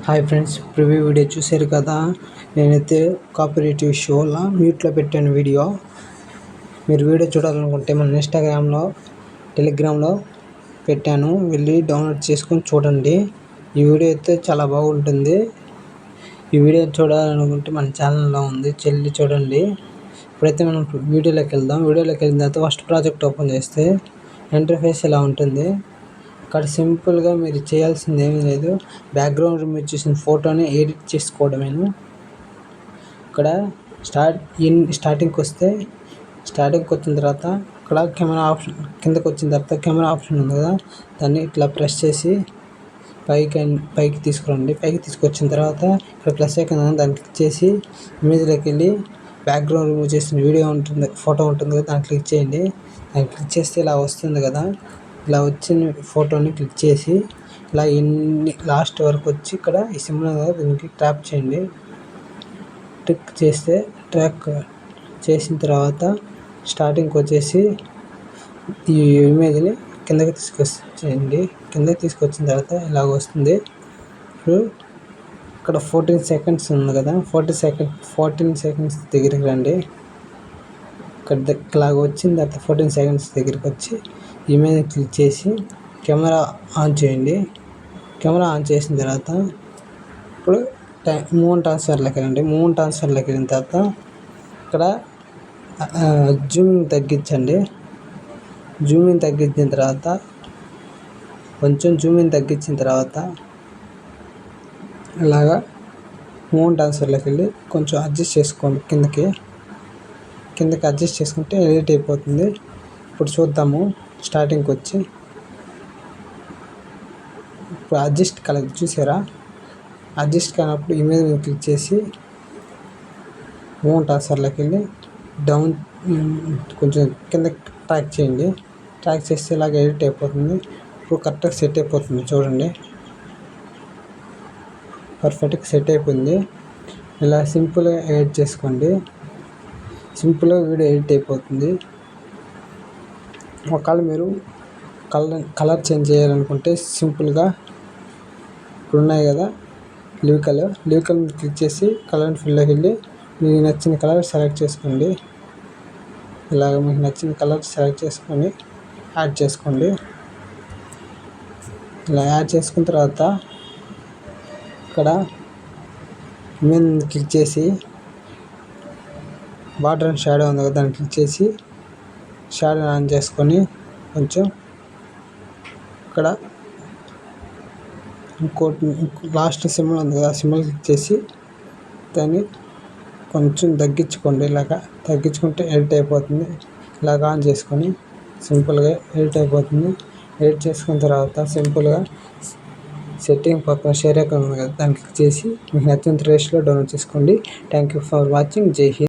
Hi friends, preview video చూశారు కదా. నేనైతే కాపరేటివ్ షోలో మ్యూట్లో పెట్టాను వీడియో. మీరు వీడియో చూడాలనుకుంటే మన ఇన్స్టాగ్రామ్లో, టెలిగ్రామ్లో పెట్టాను, వెళ్ళి డౌన్లోడ్ చేసుకొని చూడండి. ఈ వీడియో అయితే చాలా బాగుంటుంది. ఈ వీడియో చూడాలనుకుంటే మన ఛానల్లో ఉంది, చెల్లి చూడండి. ఇప్పుడైతే మనం వీడియోలోకి వెళ్దాం. వీడియోలోకి వెళ్ళిన తర్వాత ఫస్ట్ ప్రాజెక్ట్ ఓపెన్ చేస్తే ఇంటర్ఫేస్ ఇలా ఉంటుంది. ఇక్కడ సింపుల్గా మీరు చేయాల్సింది ఏమీ లేదు, బ్యాక్గ్రౌండ్ మీరు చూసిన ఫోటోని ఎడిట్ చేసుకోవడమేను. ఇక్కడ స్టార్టింగ్కి వచ్చిన తర్వాత ఇక్కడ కెమెరా ఆప్షన్, కిందకి వచ్చిన తర్వాత కెమెరా ఆప్షన్ ఉంది కదా, దాన్ని ఇట్లా ప్రెస్ చేసి పైకి తీసుకురండి. పైకి తీసుకొచ్చిన తర్వాత ఇక్కడ ప్లస్ ఐకాన్ దాన్ని క్లిక్ చేసి ఇమేజ్లోకి వెళ్ళి బ్యాక్గ్రౌండ్ రిమూవ్ చేసిన వీడియో ఉంటుంది, ఫోటో ఉంటుంది కదా, దాన్ని క్లిక్ చేయండి. దాన్ని క్లిక్ చేస్తే ఇలా వస్తుంది కదా. ఇలా వచ్చిన ఫోటోని క్లిక్ చేసి ఇలా లాస్ట్ వరకు వచ్చి ఇక్కడ ఈ సింబల్ కదా, దీనికి ట్యాప్ చేయండి. ట్రిక్ చేస్తే ట్రాక్ చేసిన తర్వాత స్టార్టింగ్కి వచ్చేసి ఈ ఇమేజ్ని కిందకి తీసుకొచ్చేయండి. కిందకి తీసుకొచ్చిన తర్వాత ఇలాగ వస్తుంది. ఇప్పుడు ఇక్కడ 14 సెకండ్స్ ఉంది కదా, 14 సెకండ్స్ దగ్గరికి రండి. ఇక్కడ ఇలాగ వచ్చిన తర్వాత 14 సెకండ్స్ దగ్గరికి వచ్చి ఇమేజ్ క్లిక్ చేసి కెమెరా ఆన్ చేయండి. కెమెరా ఆన్ చేసిన తర్వాత ఇప్పుడు మూవ్ ట్రాన్స్ఫర్లోకి రండి. మూవ్ ట్రాన్స్ఫర్లోకి వెళ్ళిన తర్వాత ఇక్కడ జూమింగ్ తగ్గించండి. జూమింగ్ తగ్గించిన తర్వాత కొంచెం జూమింగ్ తగ్గించిన తర్వాత ఇలాగా మూవ్ ట్రాన్స్ఫర్లోకి వెళ్ళి కొంచెం అడ్జస్ట్ చేసుకోండి. కిందకి అడ్జస్ట్ చేసుకుంటే ఎడిట్ అయిపోతుంది. ఇప్పుడు చూద్దాము. స్టార్టింగ్కి వచ్చి ఇప్పుడు అడ్జస్ట్ కలర్ చూసారా, అడ్జస్ట్ కానప్పుడు ఇమేజ్ మీద క్లిక్ చేసి మూవ్ ట్రాన్స్ఫర్లోకి వెళ్ళి డౌన్ కొంచెం కింద ట్రాక్ చేయండి. ట్రాక్ చేస్తే ఇలాగ ఎడిట్ అయిపోతుంది. ఇప్పుడు కరెక్ట్గా సెట్ అయిపోతుంది చూడండి. పర్ఫెక్ట్గా సెట్ అయిపోయింది. ఇలా సింపుల్గా ఎడిట్ చేసుకోండి. సింపుల్గా వీడియో ఎడిట్ అయిపోతుంది. ఒకవేళ మీరు కలర్ చేంజ్ చేయాలనుకుంటే సింపుల్గా ఇప్పుడు ఉన్నాయి కదా లీవ్ కలర్ క్లిక్ చేసి కలర్ ఫీల్డ్లోకి వెళ్ళి మీకు నచ్చిన కలర్ సెలెక్ట్ చేసుకోండి. ఇలాగ మీకు నచ్చిన కలర్ సెలెక్ట్ చేసుకొని యాడ్ చేసుకోండి. ఇలా యాడ్ చేసుకున్న తర్వాత ఇక్కడ ఇమేజ్ క్లిక్ చేసి బార్డర్ అండ్ షాడో ఉంది కదా, దాన్ని క్లిక్ చేసి షాడో ఆన్ చేసుకొని కొంచెం ఇక్కడ ఇంకోటి లాస్ట్ సింబల్ ఉంది కదా, సింబల్ క్లిక్ చేసి దాన్ని కొంచెం తగ్గించుకోండి. ఇలాగా తగ్గించుకుంటే ఎడిట్ అయిపోతుంది. ఇలాగ ఆన్ చేసుకొని సింపుల్గా ఎడిట్ అయిపోతుంది. ఎడిట్ చేసుకున్న తర్వాత సింపుల్గా సెట్టింగ్ పక్కన షేర్ ఐకాన్ ఉంది కదా, దాన్ని క్లిక్ చేసి మీకు నచ్చిన రేషియోలో డౌన్లోడ్ చేసుకోండి. Thank you for watching. జై హింద్.